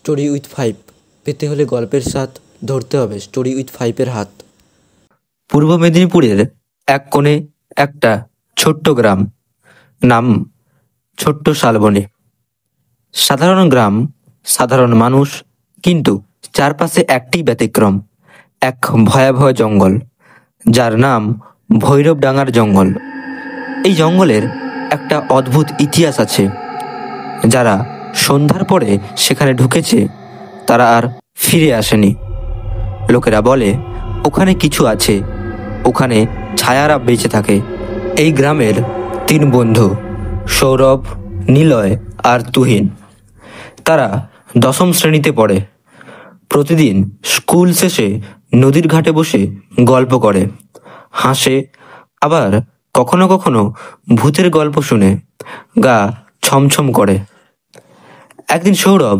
Story with 5 পেতে হলে গল্পের স্বাদ ধরতে হবে স্টোরি উইথ 5-এর হাত। পূর্ব মেদিনীপুরের এক কোণে একটা ছোট্ট গ্রাম, নাম ছোট্ট শালবনী। সাধারণ গ্রাম, সাধারণ মানুষ, কিন্তু চারপাশে একটি ব্যতিক্রম, এক ভয়াবহ জঙ্গল, যার নাম ভৈরবডাঙ্গার জঙ্গল। এই জঙ্গলের একটা অদ্ভুত ইতিহাস আছে। যারা সন্ধ্যার পরে সেখানে ঢুকেছে তারা আর ফিরে আসেনি। লোকেরা বলে ওখানে কিছু আছে, ওখানে ছায়ারা বেঁচে থাকে। এই গ্রামের 3 বন্ধু, সৌরভ, নিলয় আর তুহিন। তারা 10ম শ্রেণীতে পড়ে। প্রতিদিন স্কুল শেষে নদীর ঘাটে বসে গল্প করে, হাসে, আবার কখনো কখনো ভূতের গল্প শুনে গা ছমছম করে। একদিন সৌরভ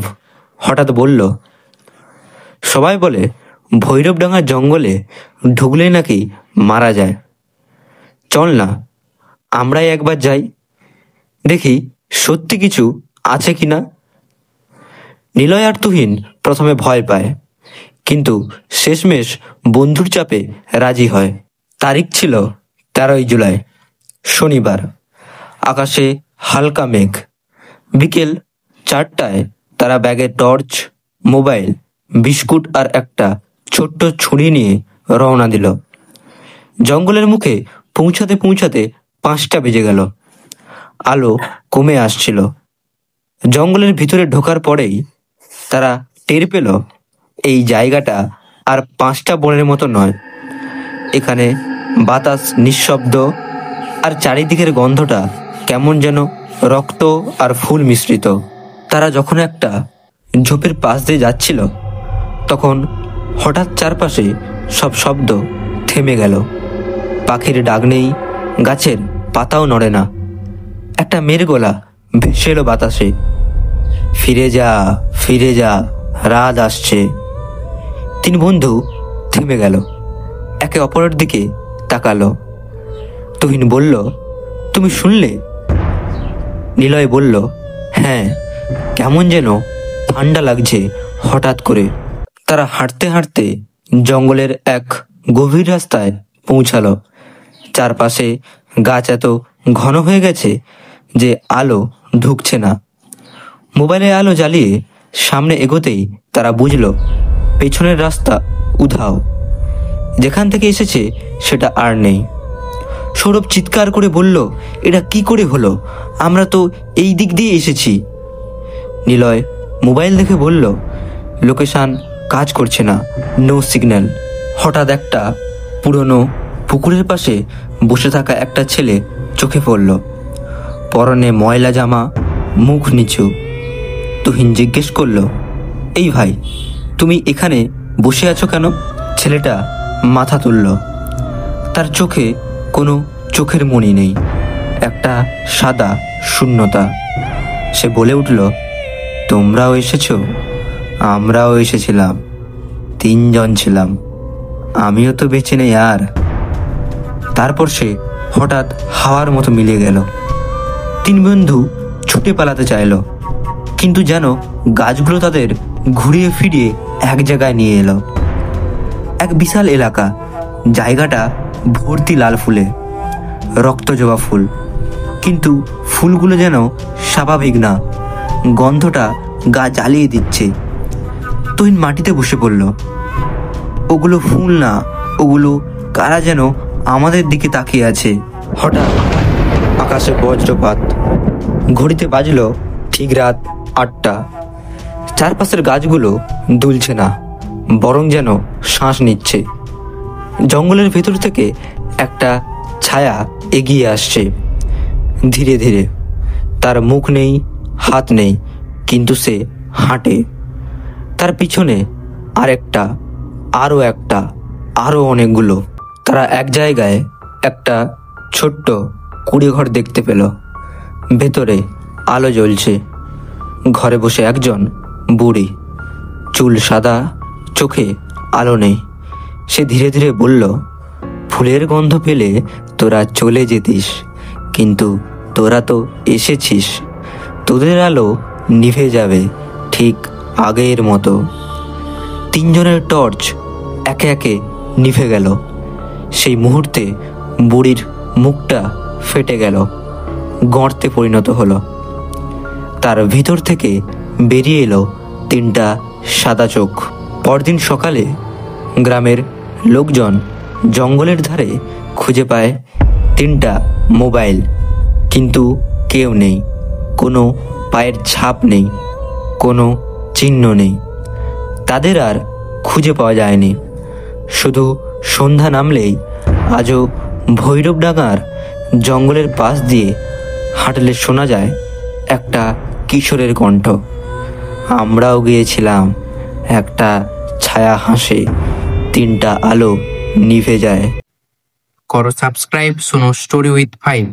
হঠাৎ বলল, সবাই বলে ভৈরবডাঙ্গার জঙ্গলে ঢুকলে নাকি মারা যায়। চল না আমরাই একবার যাই, দেখি সত্যি কিছু আছে কিনা। নিলয় আর তুহিন প্রথমে ভয় পায়, কিন্তু শেষমেশ বন্ধুর চাপে রাজি হয়। তারিখ ছিল 13ই জুলাই, শনিবার। আকাশে হালকা মেঘ। বিকেল 4টায় তারা ব্যাগে টর্চ, মোবাইল, বিস্কুট আর একটা ছোট্ট ছুরি নিয়ে রওনা দিল। জঙ্গলের মুখে পৌঁছাতে পৌঁছাতে 5টা বেজে গেল। আলো কমে আসছিল। জঙ্গলের ভিতরে ঢোকার পরেই তারা টের পেল এই জায়গাটা আর 5টা বনের মতো নয়। এখানে বাতাস নিঃশব্দ, আর চারিদিকের গন্ধটা কেমন যেন রক্ত আর ফুল মিশ্রিত। তারা যখন একটা ঝোপের পাশ দিয়ে যাচ্ছিল, তখন হঠাৎ চারপাশে সব শব্দ থেমে গেল। পাখির ডাক নেই, গাছের পাতাও নড়ে না। একটা মেয়ের গলা ভেসে এলো বাতাসে, ফিরে যা, ফিরে যা, রাত আসছে। 3 বন্ধু থেমে গেল, একে অপরের দিকে তাকালো। তুহিন বলল, তুমি শুনলে? নিলয় বলল, হ্যাঁ, কেমন যেন ঠান্ডা লাগছে হঠাৎ করে। তারা হাঁটতে হাঁটতে জঙ্গলের এক গভীর রাস্তায় পৌঁছালো। চারপাশে গাছ এত ঘন হয়ে গেছে যে আলো ঢুকছে না। মোবাইলে আলো জ্বালিয়ে সামনে এগোতেই তারা বুঝলো পেছনের রাস্তা উধাও। যেখান থেকে এসেছে সেটা আর নেই। সৌরভ চিৎকার করে বলল, এটা কি করে হলো? আমরা তো এই দিক দিয়ে এসেছি। নিলয় মোবাইল দেখে বলল, লোকেশন কাজ করছে না, নো সিগন্যাল। হঠাৎ একটা পুরনো পুকুরের পাশে বসে থাকা একটা ছেলে চোখে পড়ল। পরনে ময়লা জামা, মুখ নিচু। তুহিন জিজ্ঞেস করল, এই ভাই, তুমি এখানে বসে আছো কেন? ছেলেটা মাথা তুলল। তার চোখে কোনো চোখের মণি নেই, একটা সাদা শূন্যতা। সে বলে উঠল, তোমরাও এসেছো? আমরাও এসেছিলাম, 3 জন ছিলাম, আমিও তো বেঁচে নেই আর। তারপর সে হঠাৎ হাওয়ার মতো মিলিয়ে গেল। 3 বন্ধু ছুটে পালাতে চাইল, কিন্তু যেন গাছগুলো তাদের ঘুরিয়ে ফিরিয়ে এক জায়গায় নিয়ে এলো। এক বিশাল এলাকা, জায়গাটা ভর্তি লাল ফুলে, রক্ত জবা ফুল, কিন্তু ফুলগুলো যেন স্বাভাবিক না, গন্ধটা গা জ্বালিয়ে দিচ্ছে। তুহিন মাটিতে বসে পড়ল। ওগুলো ফুল না, ওগুলো কারা যেন আমাদের দিকে তাকিয়ে আছে। হঠাৎ আকাশে বজ্রপাত। ঘড়িতে বাজলো ঠিক রাত 8টা। চারপাশের গাছগুলো দুলছে না, বরং যেন শ্বাস নিচ্ছে। জঙ্গলের ভেতর থেকে একটা ছায়া এগিয়ে আসছে ধীরে ধীরে। তার মুখ নেই, হাত নেই, কিন্তু সে হাঁটে। তার পিছনে আরেকটা, আরও একটা, আরও অনেকগুলো। তারা এক জায়গায় একটা ছোট্ট কুঁড়েঘর দেখতে পেল। ভেতরে আলো জ্বলছে। ঘরে বসে একজন বুড়ি, চুল সাদা, চোখে আলো নেই। সে ধীরে ধীরে বলল, ফুলের গন্ধ পেলে তোরা চলে যেতিস, কিন্তু তোরা তো এসেছিস। তোদের আলো নিভে যাবে ঠিক আগের মতো। তিনজনের টর্চ একে একে নিভে গেল। সেই মুহূর্তে বুড়ির মুখটা ফেটে গেল, গর্তে পরিণত হলো। তার ভিতর থেকে বেরিয়ে এলো তিনটা সাদা চোখ। পরদিন সকালে গ্রামের লোকজন জঙ্গলের ধারে খুঁজে পায় তিনটা মোবাইল, কিন্তু কেউ নেই, কোনো পায়ের ছাপ নেই, কোনো চিহ্ন নেই। তাদের আর খুঁজে পাওয়া যায়নি। শুধু সন্ধ্যা নামলেই আজও ভৈরবডাঙ্গার জঙ্গলের পাশ দিয়ে হাঁটলে শোনা যায় একটা কিশোরের কণ্ঠ, আমরাও গিয়েছিলাম, একটা ছায়া হাসে, তিনটা আলো নিভে যায়। করো সাবস্ক্রাইব, শোনো স্টোরি উইথ 5।